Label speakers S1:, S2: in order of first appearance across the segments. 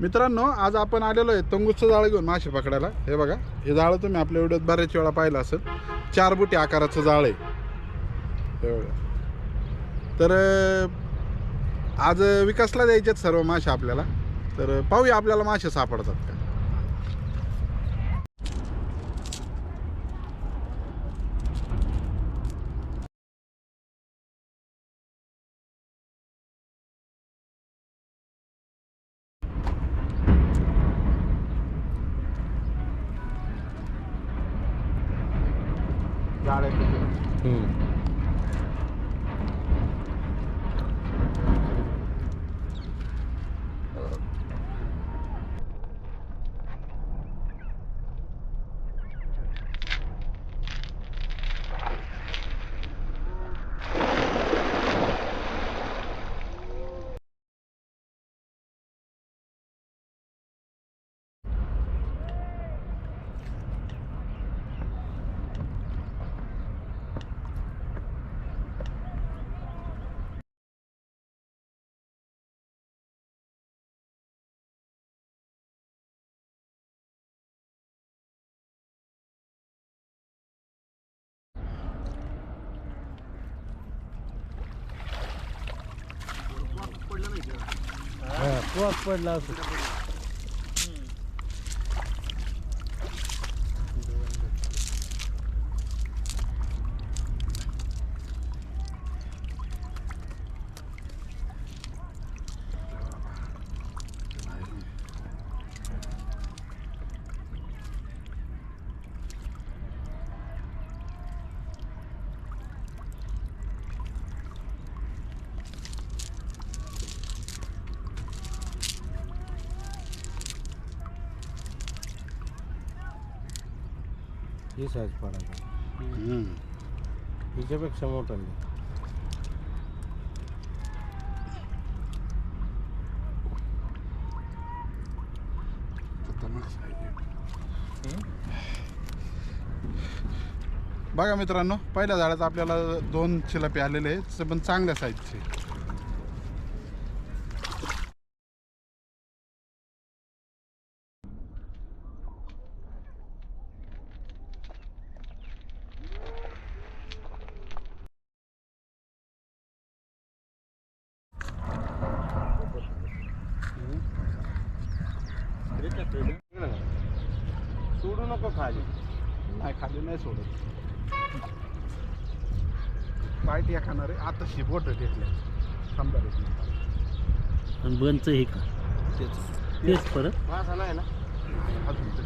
S1: मित्रांनो, आज आपण आलेलो आहे तंगूचं जाळं घेऊन मासे पकडायला. हे बघा, हे जाळं तुम्ही आपल्या व्हिडिओत बऱ्याच वेळा पाहिलं असेल. 4 बुटी आकाराचं जाळं आहे हे बघा. तर आज विकासला द्यायचे सर्व मासे आपल्याला. तर पाहूया आपल्याला मासे सापडतात का. जाळे
S2: पडला असं. ही साईज पडायला हिच्यापेक्षा मोठा नाही.
S1: बघा मित्रांनो, पहिल्या जाळ्यात आपल्याला 2 चिलापी आलेले आहेत, पण चांगल्या साईजचे.
S2: सोडू नको खाली.
S1: नाही, खाली नाही सोडत. पायटी खाणार आहे आता. शिबोट घेतले थांबा.
S2: आणि बनचं हे का तेच परत माझा नाही ना
S1: अजून.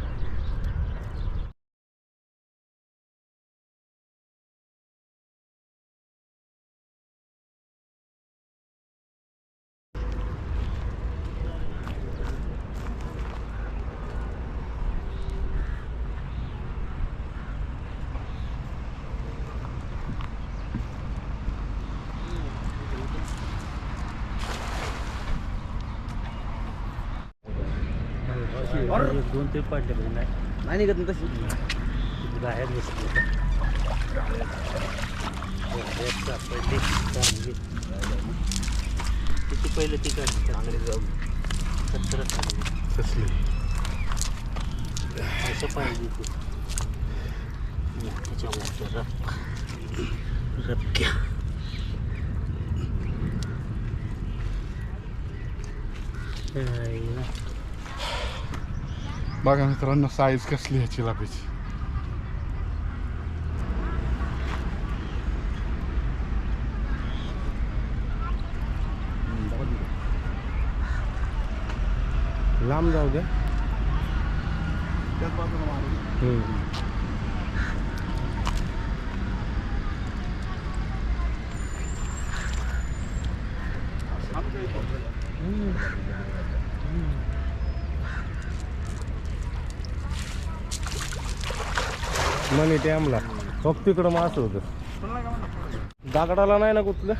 S2: दोन ते पडले पाहिजे. नाही निघत ना तशी बाहेर तिथे पहिले ती काढली चांगली जाऊ
S1: कसली
S2: असं पाहिजे त्याच्या रबक्या.
S1: बघा मित्रांनो, साईज कसली आहे चिलापीची.
S2: लांब जाऊ द्या.
S1: त्याच बाजूला मारून
S2: मनी टॅमला फक्त तिकडं मास होतं. दागडाला नाही ना कुठलं.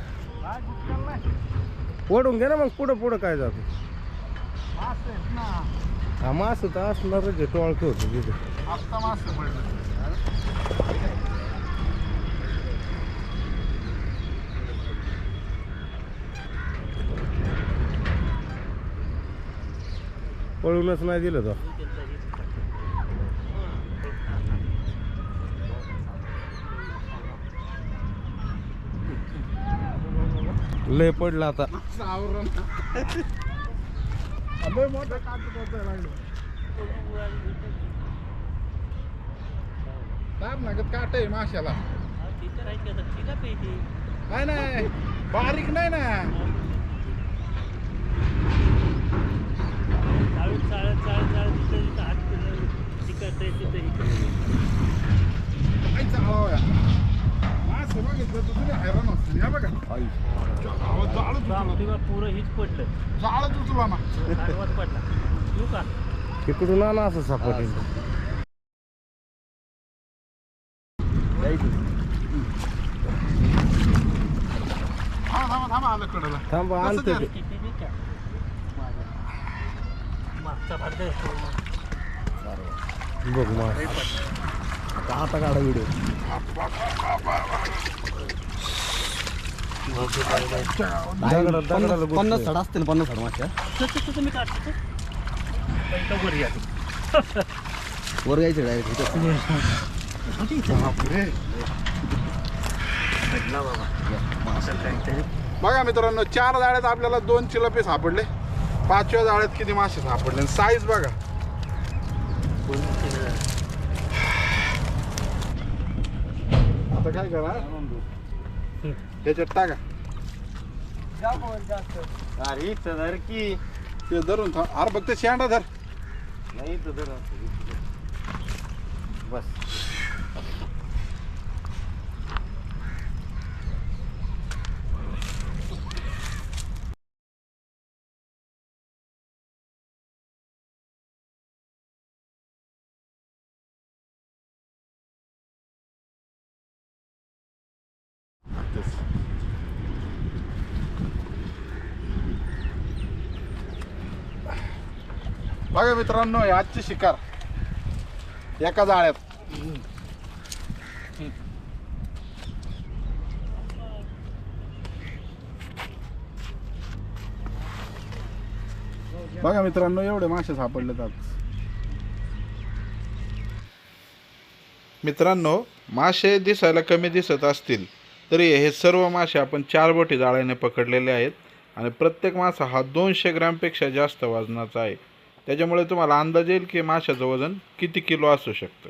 S2: ओढून घे ना मग. पुढं पुढं काय जातं. हा मास तर असणारच. टोळकी होतं तिथे.
S1: आत्ता मास पडलं.
S3: पळूनच नाही दिलं तो. लय पडला आता.
S1: सावरण लय मोठं काट पोचायला लागलं. दाब लागत काट आहे माशाला. नाही नाही बारीक नाही ना. काय चालवा मास बघितलं तर तुम्ही हैराण असतील. या बघा
S2: पुरं हीच पडलं
S1: जाळच उचला ना.
S2: पडला येऊ का
S3: तिकडून आला असं सापडे.
S1: थांबा थांबा आलं कडला.
S3: थांबा आणतो ते.
S2: मागचा भाग द्यायचो.
S3: बघ मग आता काढा व्हिडिओ. दगडाला
S4: 50 साड असते ना 50 साड मागच्या
S2: तुम्ही काढतो वर या
S4: वर यायचं डायरेक्ट.
S1: बघा मित्रांनो 4 जाळ्यात आपल्याला 2 चिलपे सापडले. 5व्या जाळ्यात किती मासे सापडले. साईज बघा. आता काय करा त्याच्यात टाका.
S3: अरे धर की
S1: ते धरून थांब. अरे बघ ते शेंडा धर.
S3: नाही तर धर बस.
S1: बघा मित्रांनो ही आजची शिकार एका जाळ्यात. बघा मित्रांनो एवढे मासे सापडलेत आज. मित्रांनो मासे दिसायला कमी दिसत असतील तरी हे सर्व मासे आपण 4 बोटी जाळ्याने पकडलेले आहेत आणि प्रत्येक मासा हा 200 ग्रॅमपेक्षा जास्त वजनाचा आहे. त्याच्यामुळे तुम्हाला अंदाज येईल की माशाचं वजन किती किलो असू शकतं.